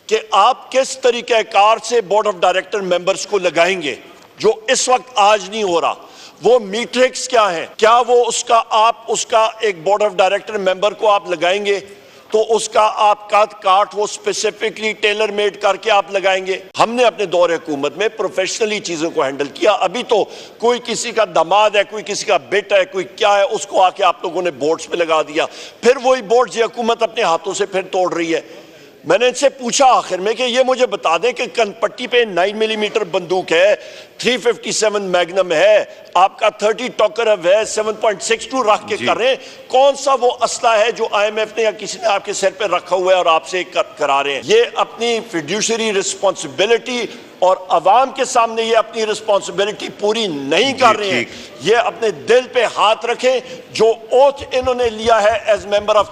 کہ آپ کس طریقہ کار سے بورڈ آف ڈائریکٹر ممبرز کو لگائیں گے جو اس وقت آج نہیں ہو رہا. وہ میٹرکس کیا ہیں؟ کیا وہ اس کا ایک بورڈ آف ڈائریکٹر ممبر کو آپ لگائیں گے تو اس کا آپ کاٹ وہ اسپیسیفکلی ٹیلر میڈ کر کے آپ لگائیں گے؟ ہم نے اپنے دور حکومت میں پروفیشنلی چیزوں کو ہینڈل کیا. ابھی تو کوئی کسی کا داماد ہے، کوئی کسی کا بیٹا ہے، کوئی کیا ہے، اس کو آ کے آپ لوگوں نے بورڈز پہ لگا دیا. پھر وہی بورڈز یہ حکومت اپنے ہاتھوں سے پھر توڑ رہی ہے. میں نے ان سے پوچھا آخر میں کہ یہ مجھے بتا دیں کہ کن پٹی پہ 9 ملی میٹر بندوق ہے، 357 میگنم ہے، آپ کا 30 ٹوکرو ہے، 7.62 رکھ کے کر رہے ہیں. کون سا وہ اسلحہ ہے جو آئی ایم ایف نے یا کسی نے آپ کے سر پہ رکھا ہوا ہے اور آپ سے کرا رہے ہیں؟ یہ اپنی فیڈیوشری رسپانسبلٹی اور عوام کے سامنے یہ اپنی رسپانسبلٹی پوری نہیں کر رہے ہیں. یہ اپنے دل پہ ہاتھ رکھیں. جو اوتھ انہوں نے لیا ہے as member of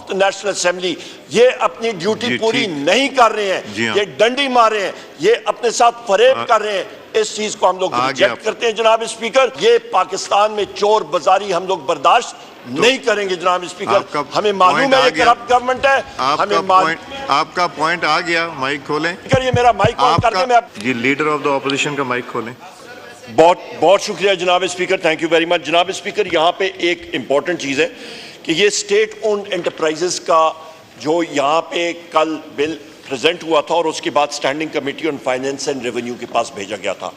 the national assembly, یہ اپنی ڈیوٹی پوری نہیں کر رہے ہیں. یہ ڈنڈی مارے ہیں، یہ اپنے ساتھ فریب کر رہے ہیں. اس چیز کو ہم لوگ ریجیکٹ کرتے ہیں جناب اسپیکر. یہ پاکستان میں چور بازاری ہم لوگ برداشت نہیں کریں گے جناب اسپیکر. ہمیں معلوم ہے یہ کرپٹ گورنمنٹ ہے. آپ کا پوائنٹ آ گیا. مائک کھولیں. یہ میرا مائک آن کر کے میں جی لیڈر آف دا اپوزیشن کا مائک کھولیں. بہت شکریہ جناب speaker. Thank you very much. جناب اسپیکر، یہاں پہ ایک امپورٹنٹ چیز ہے کہ یہ اسٹیٹ اونڈ انٹرپرائزز کا جو یہاں پہ کل بل پریزنٹ ہوا تھا اور اس کے بعد standing committee on finance and revenue کے پاس بھیجا گیا تھا.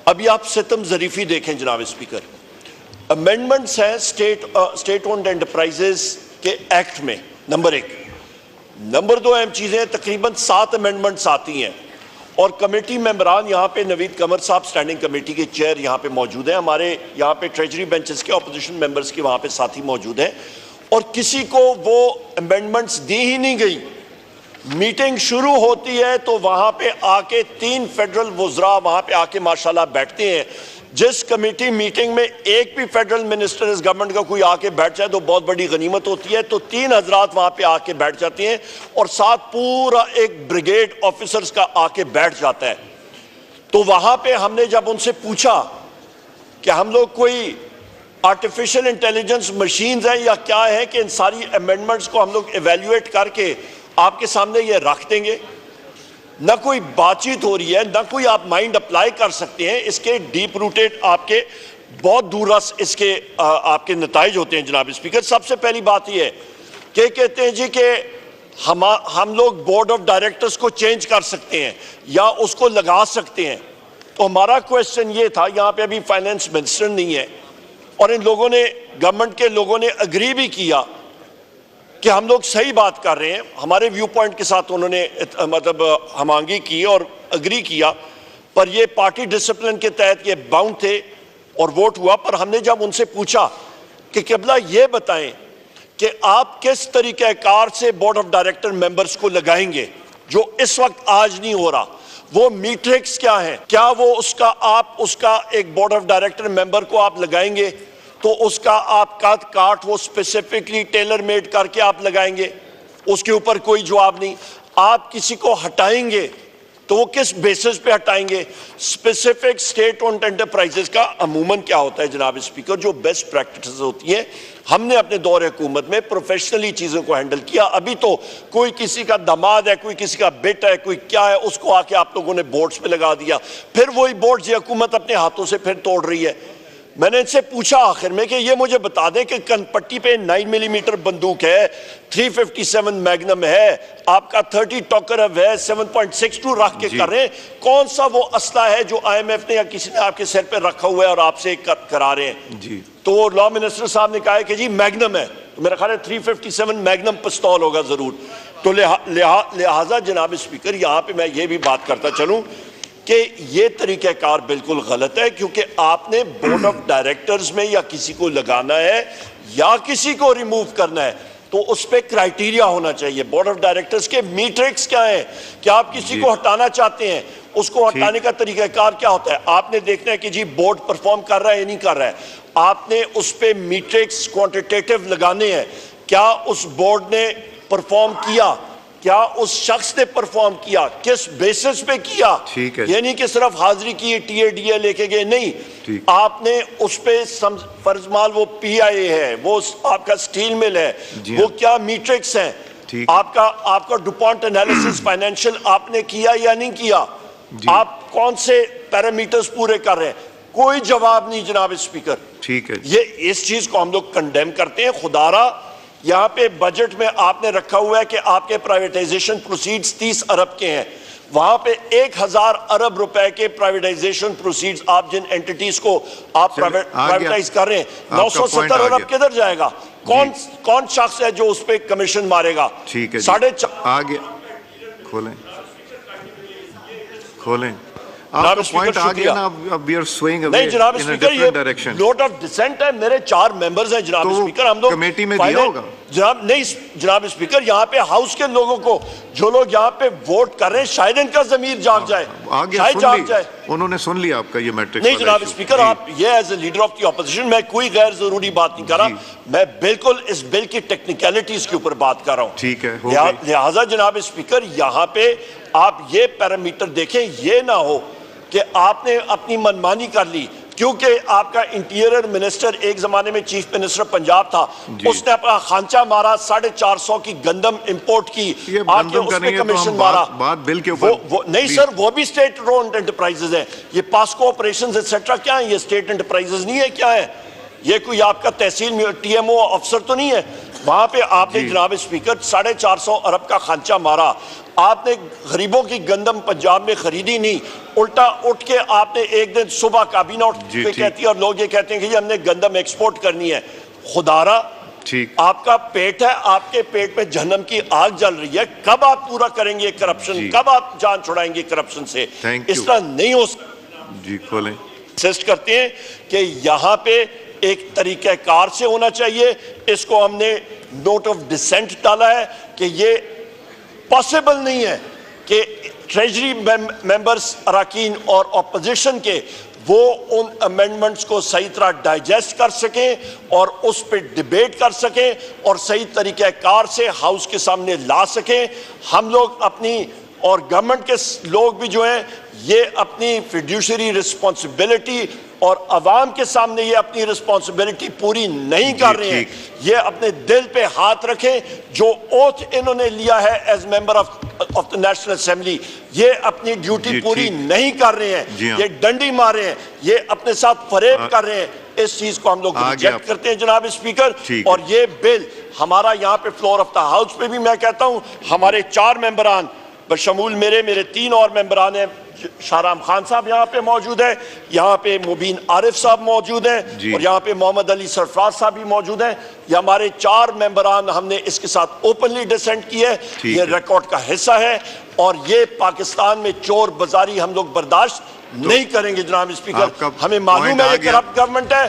ابھی آپ ستم ظریفی دیکھیں جناب اسپیکر. امینڈمنٹس ہیں اسٹیٹ اونڈ انٹرپرائزز کے ایکٹ میں. نمبر 1. نمبر 2 اہم چیزیں تقریباً 7 امینڈمنٹس آتی ہیں اور کمیٹی ممبران یہاں پہ نوید قمر صاحب اسٹینڈنگ کمیٹی کے چیئر یہاں پہ موجود ہیں. ہمارے یہاں پہ ٹریجری بینچز کے اپوزیشن ممبرز کے وہاں پہ ساتھی موجود ہیں اور کسی کو وہ امینڈمنٹس دی ہی نہیں گئی. میٹنگ شروع ہوتی ہے تو وہاں پہ آ کے 3 فیڈرل وزراء وہاں پہ آ کے ماشاءاللہ بیٹھتے ہیں. جس کمیٹی میٹنگ میں ایک بھی فیڈرل منسٹر اس گورنمنٹ کا کوئی آ کے بیٹھ جائے تو بہت بڑی غنیمت ہوتی ہے. تو 3 حضرات وہاں پہ آ کے بیٹھ جاتے ہیں اور ساتھ پورا ایک بریگیڈ آفیسرز کا آ کے بیٹھ جاتا ہے. تو وہاں پہ ہم نے جب ان سے پوچھا کہ ہم لوگ کوئی آرٹیفیشل انٹیلیجنس مشینز ہیں یا کیا ہے کہ ان ساری امینڈمنٹس کو ہم لوگ ایویلیویٹ کر کے آپ کے سامنے یہ رکھ دیں گے؟ نہ کوئی بات چیت ہو رہی ہے، نہ کوئی آپ مائنڈ اپلائی کر سکتے ہیں. اس کے ڈیپ روٹیڈ آپ کے بہت دور رس اس کے آپ کے نتائج ہوتے ہیں جناب اسپیکر. سب سے پہلی بات یہ ہے کہ کہتے ہیں جی کہ ہم لوگ بورڈ آف ڈائریکٹرز کو چینج کر سکتے ہیں یا اس کو لگا سکتے ہیں. تو ہمارا کویسچن یہ تھا، یہاں پہ ابھی فائنینس منسٹر نہیں ہے اور ان لوگوں نے گورنمنٹ کے لوگوں نے اگری بھی کیا کہ ہم لوگ صحیح بات کر رہے ہیں. ہمارے ویو پوائنٹ کے ساتھ انہوں نے مطلب ہم آہنگی کی اور اگری کیا، پر یہ پارٹی ڈسپلن کے تحت یہ باؤنڈ تھے اور ووٹ ہوا. پر ہم نے جب ان سے پوچھا کہ قبلہ یہ بتائیں کہ آپ کس طریقہ کار سے بورڈ آف ڈائریکٹر ممبرز کو لگائیں گے جو اس وقت آج نہیں ہو رہا، وہ میٹرکس کیا ہیں؟ کیا وہ اس کا ایک بورڈ آف ڈائریکٹر ممبر کو آپ لگائیں گے تو اس کا آپ کاٹ وہ اسپیسیفکلی ٹیلر میڈ کر کے آپ لگائیں گے؟ اس کے اوپر کوئی جواب نہیں. آپ کسی کو ہٹائیں گے تو وہ کس بیسس پہ ہٹائیں گے؟ اسپیسیفک اسٹیٹ اونڈ انٹرپرائزز کا عموماً کیا ہوتا ہے جناب اسپیکر، جو بیسٹ پریکٹسز ہوتی ہیں ہم نے اپنے دور حکومت میں پروفیشنلی چیزوں کو ہینڈل کیا. ابھی تو کوئی کسی کا داماد ہے، کوئی کسی کا بیٹا ہے، کوئی کیا ہے، اس کو آ کے آپ لوگوں نے بورڈز پہ لگا دیا. پھر وہی بورڈز یہ حکومت اپنے ہاتھوں سے پھر توڑ رہی ہے. میں نے ان سے پوچھا آخر میں کہ یہ مجھے بتا دیں کہ کن پٹی پہ 9 ملی میٹر بندوق ہے، 357 میگنم ہے، آپ کا 30 ٹوکرو ہے، 7.62 رکھ کے کر رہے ہیں. کون سا وہ اسلحہ ہے جو آئی ایم ایف نے یا کسی نے آپ کے سر پہ رکھا ہوا ہے اور آپ سے کرا رہے ہیں؟ تو وہ لا منسٹر صاحب نے کہا کہ جی میگنم ہے. تو میرا خیال ہے 357 میگنم پستول ہوگا ضرور. تو لہٰذا جناب اسپیکر یہاں پہ میں یہ بھی بات کرتا چلوں کہ یہ طریقہ کار بالکل غلط ہے، کیونکہ آپ نے بورڈ آف ڈائریکٹرز میں یا کسی کو لگانا ہے یا کسی کو ریموو کرنا ہے تو اس پہ کرائیٹیریا ہونا چاہیے. بورڈ آف ڈائریکٹرز کے میٹرکس کیا ہیں؟ کہ آپ کسی کو ہٹانا چاہتے ہیں، اس کو ہٹانے کا طریقہ کار کیا ہوتا ہے؟ آپ نے دیکھنا ہے کہ جی بورڈ پرفارم کر رہا ہے یا نہیں کر رہا ہے. آپ نے اس پہ میٹرکس کوانٹیٹیو لگانے ہیں. کیا اس بورڈ نے پرفارم کیا؟ کیا اس شخص نے پرفارم کیا؟ کس بیسس پہ کیا؟ یہ نہیں کہ صرف حاضری کی ٹی اے ڈی اے لے کے گئے، نہیں. آپ نے اس پہ فرض مال وہ پی آئی اے ہے، وہ آپ کا سٹیل مل ہے، وہ کیا میٹرکس ہیں؟ ٹھیک۔ آپ کا ڈوپونٹ انالیسس فائنینشیل آپ نے کیا یا نہیں کیا؟ آپ کون سے پیرامیٹرز پورے کر رہے ہیں؟ کوئی جواب نہیں جناب اسپیکر۔ ٹھیک ہے، یہ اس چیز کو ہم لوگ کنڈیم کرتے ہیں۔ خدا را یہاں پہ بجٹ میں آپ نے رکھا ہوا ہے کہ آپ کے پرائیویٹائزیشن پروسیڈز 30 ارب کے ہیں، وہاں پہ 1000 ارب روپے کے پرائیویٹائزیشن پروسیڈز آپ جن انٹیٹیز کو آپ پرائیویٹائز کر رہے ہیں، 970 ارب کدھر جائے گا؟ کون شخص ہے جو اس پہ کمیشن مارے گا؟ ٹھیک ہے، 4.5 آگے کھولیں آپ کا پوائنٹ آ گیا نا، اب we are swaying away نہیں جناب in a اسپیکر، different یہ direction۔ نوٹ آف ڈسینٹ ہے، میرے 4 ممبرز ہیں جناب اسپیکر، ہم لوگ کمیٹی میں دیا ہوگا جناب نہیں جناب اسپیکر، یہاں پہ ہاؤس کے لوگوں کو جو لوگ یہاں پہ ووٹ کر رہے ہیں شاید ان کا ضمیر جاگ جائے، شاید جاگ جائے۔ انہوں نے سن لیا آپ کا یہ میٹرکس نہیں جناب اسپیکر، آپ یہ as a leader of the opposition میں کوئی غیر ضروری بات نہیں کر رہا، میں بالکل اس بل کی ٹیکنیکلٹیز کے اوپر بات کر رہا ہوں۔ ٹھیک ہے، لہٰذا جناب اسپیکر یہاں پہ آپ یہ پیرامیٹر دیکھیں، یہ نہ ہو کہ آپ نے اپنی منمانی کر لی، کیونکہ آپ کا انٹیریئر منسٹر ایک زمانے میں چیف منسٹر پنجاب تھا، اس نے اپنا خانچہ مارا، 450 کی گندم امپورٹ کی، آپ کے اس پہ کمیشن مارا۔ بات بل کے اوپر نہیں سر، وہ بھی سٹیٹ رونڈ انٹرپرائزز ہیں، یہ پاسکو آپریشنز ایٹسٹرا کیا ہیں؟ یہ سٹیٹ انٹرپرائزز نہیں ہے، کیا ہے یہ؟ کوئی آپ کا تحصیل ٹی ایم او افسر تو نہیں ہے؟ وہاں پہ آپ نے جناب اسپیکر 450 ارب کا خانچہ مارا، آپ نے غریبوں کی گندم پنجاب میں خریدی نہیں، الٹا اٹھ کے آپ نے ایک دن صبح کابینہ اٹھ کے کہتی ہے اور لوگ یہ کہتے ہیں کہ ہم نے گندم ایکسپورٹ کرنی ہے۔ خدا را آپ کا پیٹ ہے، آپ کے پیٹ میں جہنم کی آگ جل رہی ہے، کب آپ پورا کریں گے کرپشن؟ کب آپ جان چھڑائیں گے کرپشن سے؟ اس طرح نہیں ہو سکتا۔ جی کھولیں۔ انسسٹ کرتے ہیں کہ یہاں پہ ایک طریقہ کار سے ہونا چاہیے، اس کو ہم نے نوٹ آف ڈسینٹ ڈالا ہے کہ یہ پاسبل نہیں ہے کہ ٹریجری ممبرز اراکین اور اپوزیشن کے وہ ان امینڈمنٹس کو صحیح طرح ڈائجسٹ کر سکیں اور اس پہ ڈیبیٹ کر سکیں اور صحیح طریقہ کار سے ہاؤس کے سامنے لا سکیں۔ ہم لوگ اپنی اور گورنمنٹ کے لوگ بھی جو ہیں یہ اپنی فیڈیوشری رسپانسبلٹی اور عوام کے سامنے یہ اپنی رسپانسبلٹی پوری نہیں کر رہے ہیں۔ یہ اپنے دل پہ ہاتھ رکھیں، جو اوتھ انہوں نے لیا ہے as member of the national assembly, یہ اپنی ڈیوٹی پوری نہیں کر رہے ہیں، یہ ڈنڈی مار رہے ہیں، یہ اپنے ساتھ فریب کر رہے ہیں۔ اس چیز کو ہم لوگ ریجیکٹ کرتے ہیں جناب اسپیکر، اور یہ بل ہمارا یہاں پہ فلور آف دا ہاؤس پہ بھی میں کہتا ہوں ہمارے 4 ممبران بشمول میرے 3 اور ممبران ہیں، شاہرام خان صاحب یہاں پہ موجود ہیں، یہاں پہ مبین عارف صاحب موجود ہیں، اور یہاں پہ محمد علی سرفراز صاحب بھی موجود ہیں۔ یہ ہمارے 4 ممبران، ہم نے اس کے ساتھ اوپنلی ڈسینٹ کی ہے، یہ ریکارڈ کا حصہ ہے، اور یہ پاکستان میں چور بازاری ہم لوگ برداشت نہیں کریں گے جناب اسپیکر۔ ہمیں معلوم ہے یہ کرپٹ گورنمنٹ ہے،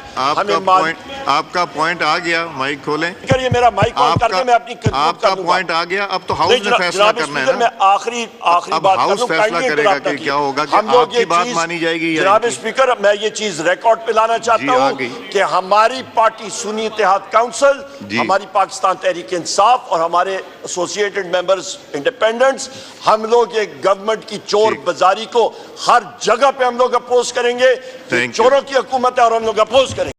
آپ کا پوائنٹ آ گیا، مائک کھولیں۔ یہ میرا مائک آن کر کے میں اپنی آپ کا پوائنٹ آ گیا، اب تو ہاؤس نے فیصلہ کرنا ہے نا۔ میں آخری بات ہاؤس فیصلہ کرے گا کہ کیا ہوگا، کہ آپ کی بات مانی جائے گی۔ جناب اسپیکر میں یہ چیز ریکارڈ پہ لانا چاہتا ہوں کہ ہماری پارٹی سنی اتحاد کونسل، ہماری پاکستان تحریک انصاف اور ہمارے ایسوسیٹڈ ممبرز انڈیپینڈنٹس، ہم لوگ یہ گورنمنٹ کی چور بازاری کو ہر جگہ پہ ہم لوگ اپوز کریں گے۔ چوروں کی حکومت ہے اور ہم لوگ اپوز کریں گے۔